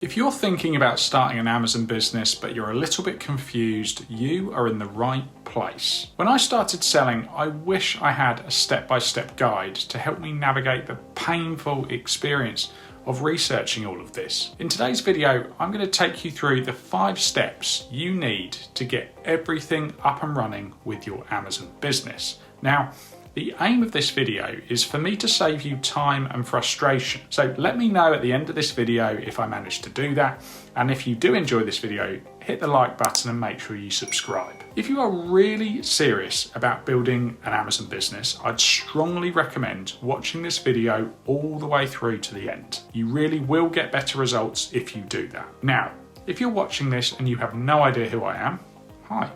If you're thinking about starting an Amazon business but you're a little bit confused, you are in the right place. When I started selling, I wish I had a step-by-step guide to help me navigate the painful experience of researching all of this. In today's video, I'm going to take you through the 5 steps you need to get everything up and running with your Amazon business. Now, the aim of this video is for me to save you time and frustration. So let me know at the end of this video if I managed to do that. And if you do enjoy this video, hit the like button and make sure you subscribe. If you are really serious about building an Amazon business, I'd strongly recommend watching this video all the way through to the end. You really will get better results if you do that. Now, if you're watching this and you have no idea who I am, hi.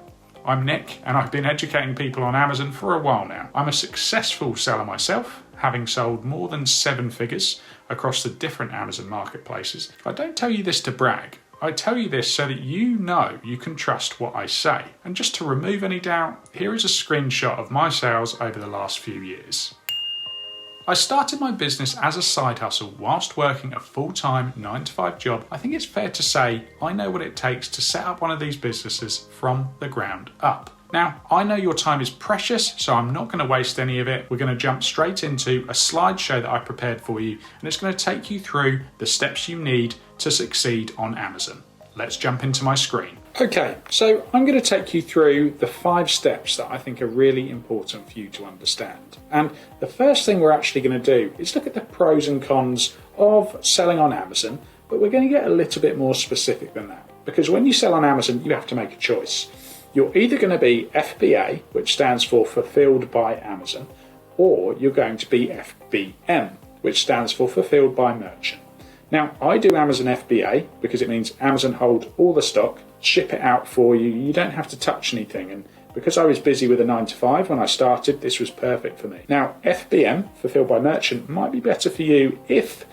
I'm Nick, and I've been educating people on Amazon for a while now. I'm a successful seller myself, having sold more than 7 figures across the different Amazon marketplaces. I don't tell you this to brag. I tell you this so that you know you can trust what I say. And just to remove any doubt, here is a screenshot of my sales over the last few years. I started my business as a side hustle whilst working a full-time 9-to-5 job. I think it's fair to say I know what it takes to set up one of these businesses from the ground up. Now, I know your time is precious, so I'm not going to waste any of it. We're going to jump straight into a slideshow that I prepared for you, and it's going to take you through the steps you need to succeed on Amazon. Let's jump into my screen. Okay, so I'm going to take you through the 5 steps that I think are really important for you to understand. And the first thing we're actually going to do is look at the pros and cons of selling on Amazon, but we're going to get a little bit more specific than that. Because when you sell on Amazon, you have to make a choice. You're either going to be FBA, which stands for Fulfilled by Amazon, or you're going to be FBM, which stands for Fulfilled by Merchant. Now, I do Amazon FBA because it means Amazon hold all the stock, ship it out for you. You don't have to touch anything. And because I was busy with a 9-to-5 when I started, this was perfect for me. Now, FBM, Fulfilled by Merchant, might be better for you if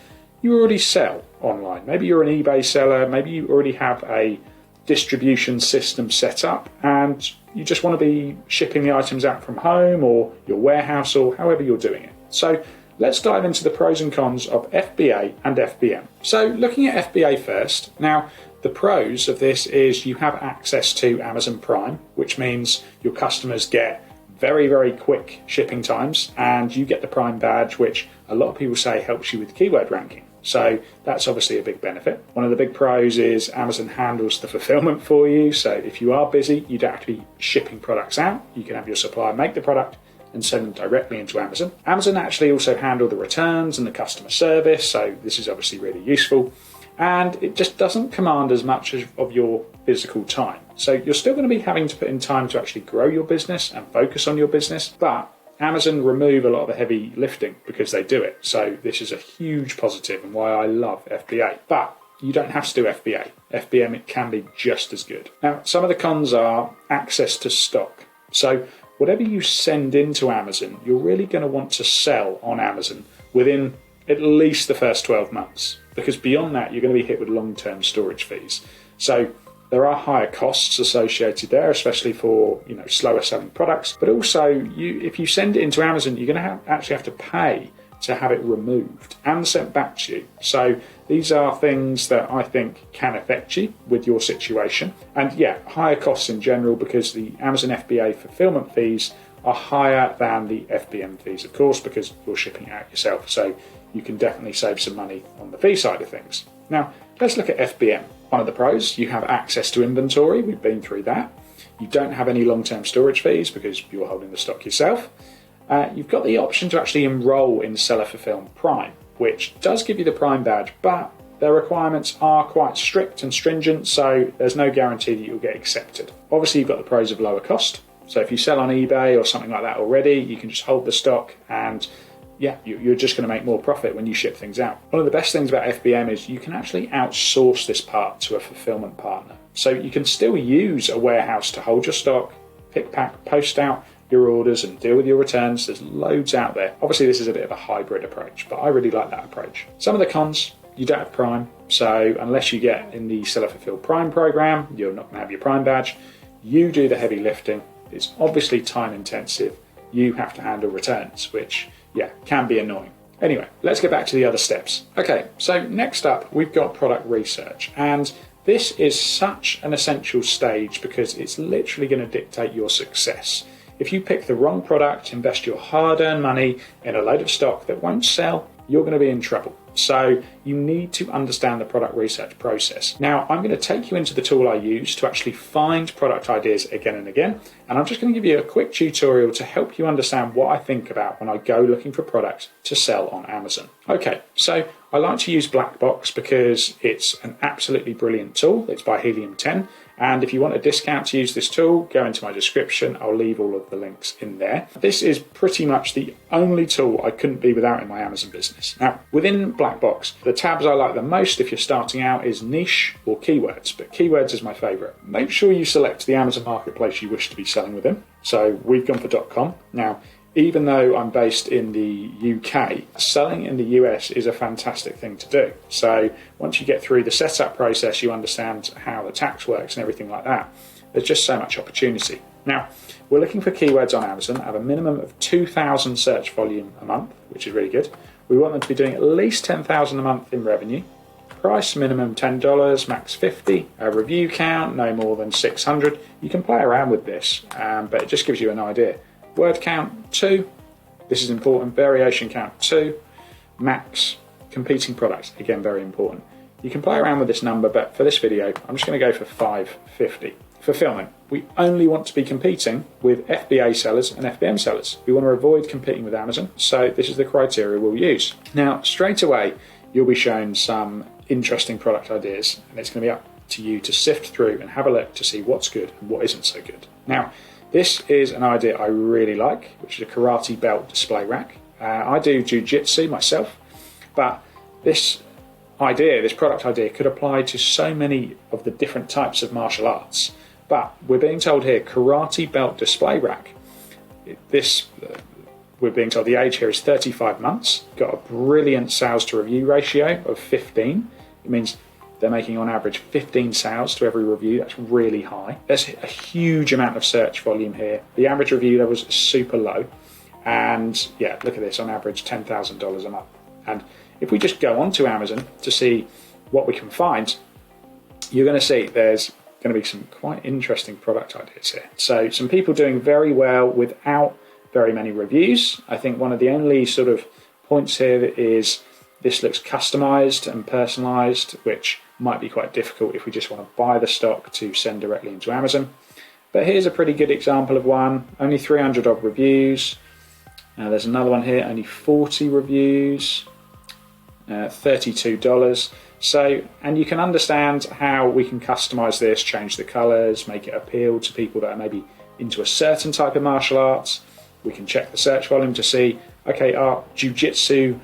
you already sell online. Maybe you're an eBay seller. Maybe you already have a distribution system set up and you just want to be shipping the items out from home or your warehouse or however you're doing it. So let's dive into the pros and cons of FBA and FBM. So looking at FBA first, now the pros of this is you have access to Amazon Prime, which means your customers get very, very quick shipping times and you get the Prime badge, which a lot of people say helps you with keyword ranking. So that's obviously a big benefit. One of the big pros is Amazon handles the fulfillment for you. So if you are busy, you don't have to be shipping products out. You can have your supplier make the product and send them directly into Amazon. Amazon actually also handle the returns and the customer service, so this is obviously really useful. And it just doesn't command as much of your physical time. So you're still going to be having to put in time to actually grow your business and focus on your business, but Amazon remove a lot of the heavy lifting because they do it. So this is a huge positive and why I love FBA. But you don't have to do FBA. FBM, it can be just as good. Now, some of the cons are access to stock. So whatever you send into Amazon, you're really going to want to sell on Amazon within at least the first 12 months, because beyond that, you're going to be hit with long-term storage fees. So there are higher costs associated there, especially for slower selling products. But also, if you send it into Amazon, you're going to actually have to pay to have it removed and sent back to you. So these are things that I think can affect you with your situation. And yeah, higher costs in general because the Amazon FBA fulfillment fees are higher than the FBM fees, of course, because you're shipping it out yourself. So you can definitely save some money on the fee side of things. Now, let's look at FBM. One of the pros, you have access to inventory. We've been through that. You don't have any long-term storage fees because you're holding the stock yourself. You've got the option to actually enroll in Seller Fulfillment Prime, which does give you the Prime badge, but their requirements are quite strict and stringent, so there's no guarantee that you'll get accepted. Obviously, you've got the pros of lower cost. So if you sell on eBay or something like that already, you can just hold the stock and yeah, you're just going to make more profit when you ship things out. One of the best things about FBM is you can actually outsource this part to a fulfillment partner. So you can still use a warehouse to hold your stock, pick, pack, post out your orders and deal with your returns. There's loads out there. Obviously, this is a bit of a hybrid approach, but I really like that approach. Some of the cons, you don't have Prime. So unless you get in the Seller Fulfilled Prime program, you're not going to have your Prime badge. You do the heavy lifting. It's obviously time intensive. You have to handle returns, which can be annoying. Anyway, let's get back to the other steps. Okay, so next up, we've got product research. And this is such an essential stage because it's literally going to dictate your success. If you pick the wrong product, invest your hard-earned money in a load of stock that won't sell, you're going to be in trouble. So you need to understand the product research process. Now, I'm going to take you into the tool I use to actually find product ideas again and again. And I'm just going to give you a quick tutorial to help you understand what I think about when I go looking for products to sell on Amazon. Okay, so I like to use Blackbox because it's an absolutely brilliant tool. It's by Helium 10. And if you want a discount to use this tool, go into my description. I'll leave all of the links in there. This is pretty much the only tool I couldn't be without in my Amazon business. Now, within Blackbox, the tabs I like the most if you're starting out is niche or keywords, but keywords is my favorite. Make sure you select the Amazon marketplace you wish to be selling within. So we've gone for .com. Now, even though I'm based in the UK, selling in the US is a fantastic thing to do. So once you get through the setup process, you understand how the tax works and everything like that. There's just so much opportunity. Now, we're looking for keywords on Amazon at a minimum of 2,000 search volume a month, which is really good. We want them to be doing at least 10,000 a month in revenue. Price minimum $10, max 50. A review count no more than 600. You can play around with this, but it just gives you an idea. Word count 2. This is important. Variation count 2. Max competing products, again very important. You can play around with this number, but for this video I'm just going to go for 550. Fulfillment. We only want to be competing with FBA sellers and FBM sellers. We want to avoid competing with Amazon, so this is the criteria we'll use. Now, straight away, you'll be shown some interesting product ideas, and it's going to be up to you to sift through and have a look to see what's good and what isn't so good. Now, this is an idea I really like, which is a karate belt display rack. I do jiu-jitsu myself, but this product idea could apply to so many of the different types of martial arts. But we're being told here, karate belt display rack. We're being told the age here is 35 months, got a brilliant sales to review ratio of 15. It means they're making on average 15 sales to every review. That's really high. There's a huge amount of search volume here. The average review levels are super low. And yeah, look at this, on average $10,000 a month. And if we just go onto Amazon to see what we can find, you're going to see there's going to be some quite interesting product ideas here. So some people doing very well without very many reviews. I think one of the only sort of points here is this looks customized and personalized, which might be quite difficult if we just want to buy the stock to send directly into Amazon. But here's a pretty good example of one, only 300 odd reviews. There's another one here, only 40 reviews, $32. So, and you can understand how we can customize this, change the colors, make it appeal to people that are maybe into a certain type of martial arts. We can check the search volume to see, okay, are jiu-jitsu,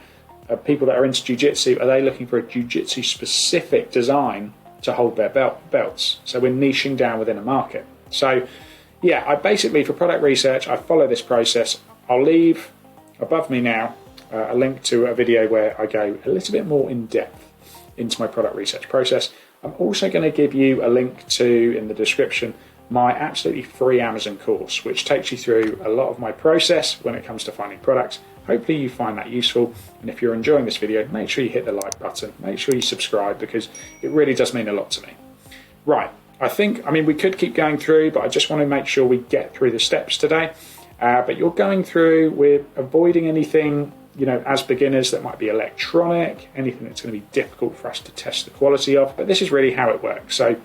people that are into jiu-jitsu, are they looking for a jiu-jitsu specific design to hold their belts? So we're niching down within a market. So yeah, I basically, for product research, I follow this process. I'll leave above me now a link to a video where I go a little bit more in depth into my product research process. I'm also going to give you a link to, in the description, my absolutely free Amazon course, which takes you through a lot of my process when it comes to finding products. Hopefully you find that useful, and if you're enjoying this video, make sure you hit the like button, make sure you subscribe, because it really does mean a lot to me. Right, I mean, we could keep going through, but I just want to make sure we get through the steps today. But you're going through, we're avoiding anything, as beginners that might be electronic, anything that's going to be difficult for us to test the quality of, but this is really how it works. So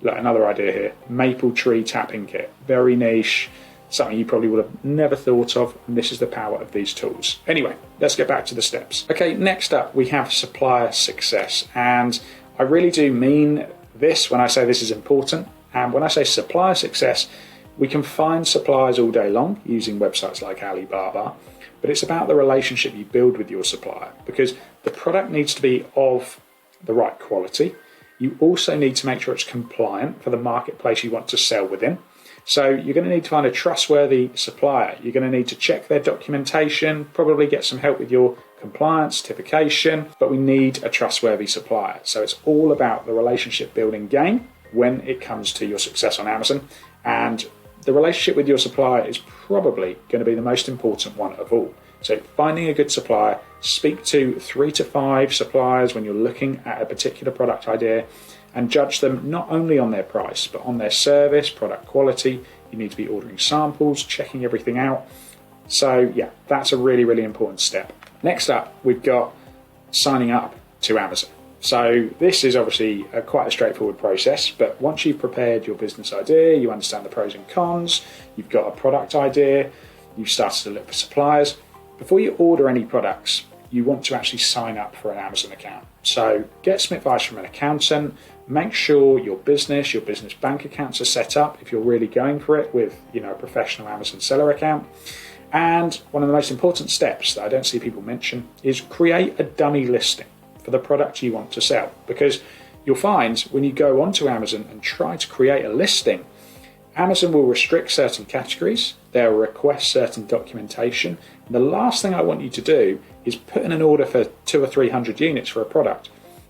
look, another idea here, maple tree tapping kit, very niche, something you probably would have never thought of, and this is the power of these tools. Anyway, let's get back to the steps. Okay, next up we have supplier success, and I really do mean this when I say this is important. And when I say supplier success, we can find suppliers all day long using websites like Alibaba, but it's about the relationship you build with your supplier, because the product needs to be of the right quality. You also need to make sure it's compliant for the marketplace you want to sell within. So you're going to need to find a trustworthy supplier. You're going to need to check their documentation, probably get some help with your compliance certification, but we need a trustworthy supplier. So it's all about the relationship building game when it comes to your success on Amazon. And the relationship with your supplier is probably going to be the most important one of all. So finding a good supplier, speak to 3 to 5 suppliers when you're looking at a particular product idea, and judge them not only on their price, but on their service, product quality. You need to be ordering samples, checking everything out. So yeah, that's a really, really important step. Next up, we've got signing up to Amazon. So this is obviously quite a straightforward process, but once you've prepared your business idea, you understand the pros and cons, you've got a product idea, you've started to look for suppliers. Before you order any products, you want to actually sign up for an Amazon account. So get some advice from an accountant, make sure your business bank accounts are set up if you're really going for it with, a professional Amazon seller account. And one of the most important steps that I don't see people mention is create a dummy listing for the product you want to sell. Because you'll find when you go onto Amazon and try to create a listing, Amazon will restrict certain categories, they'll request certain documentation, and the last thing I want you to do is put in an order for 200 or 300 units for a product,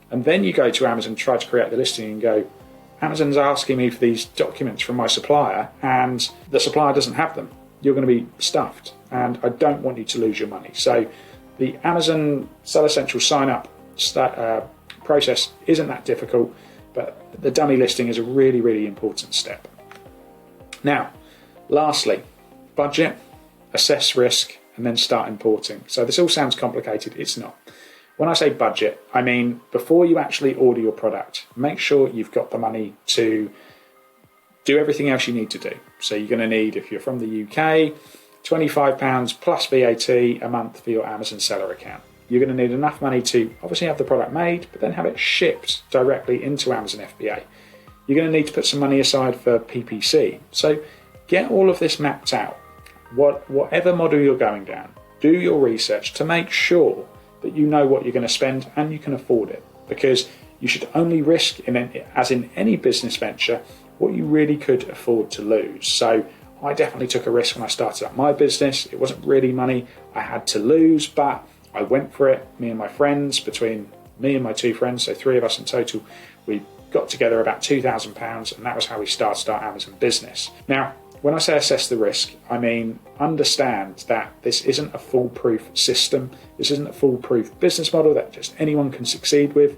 and then you go to Amazon, try to create the listing and go, Amazon's asking me for these documents from my supplier and the supplier doesn't have them. You're going to be stuffed, and I don't want you to lose your money. So the Amazon Seller Central sign up process isn't that difficult, but the dummy listing is a really, really important step. Now, lastly, budget, assess risk, and then start importing. So this all sounds complicated, it's not. When I say budget, I mean before you actually order your product, make sure you've got the money to do everything else you need to do. So you're going to need, if you're from the UK, £25 plus VAT a month for your Amazon seller account. You're going to need enough money to obviously have the product made, but then have it shipped directly into Amazon FBA. You're going to need to put some money aside for PPC. So get all of this mapped out. Whatever model you're going down, do your research to make sure that you know what you're going to spend and you can afford it. Because you should only risk, as in any business venture, what you really could afford to lose. So I definitely took a risk when I started up my business. It wasn't really money I had to lose, but I went for it. Me and my friends, between me and my 2 friends, so 3 of us in total, we got together about £2,000, and that was how we started our Amazon business. Now, when I say assess the risk, I mean understand that this isn't a foolproof system. This isn't a foolproof business model that just anyone can succeed with.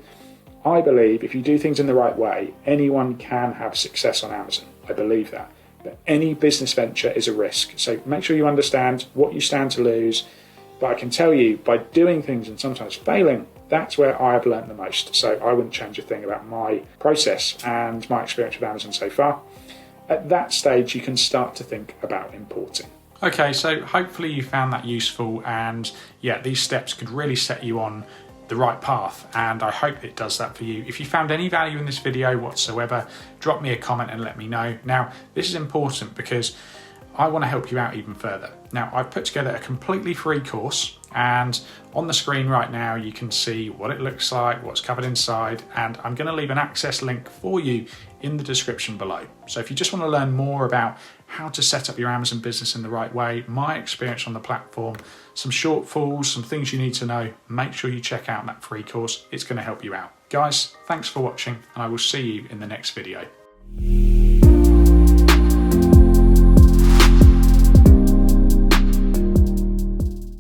I believe if you do things in the right way, anyone can have success on Amazon. I believe that. But any business venture is a risk. So make sure you understand what you stand to lose. But I can tell you, by doing things and sometimes failing, that's where I have learned the most. So I wouldn't change a thing about my process and my experience with Amazon so far. At that stage, you can start to think about importing. Okay, so hopefully you found that useful, and yeah, these steps could really set you on the right path, and I hope it does that for you. If you found any value in this video whatsoever, drop me a comment and let me know. Now, this is important because I want to help you out even further. Now, I've put together a completely free course, and on the screen right now you can see what it looks like, what's covered inside, and I'm going to leave an access link for you in the description below. So if you just want to learn more about how to set up your Amazon business in the right way, my experience on the platform, some shortfalls, some things you need to know, make sure you check out that free course. It's going to help you out. Guys, thanks for watching, and I will see you in the next video.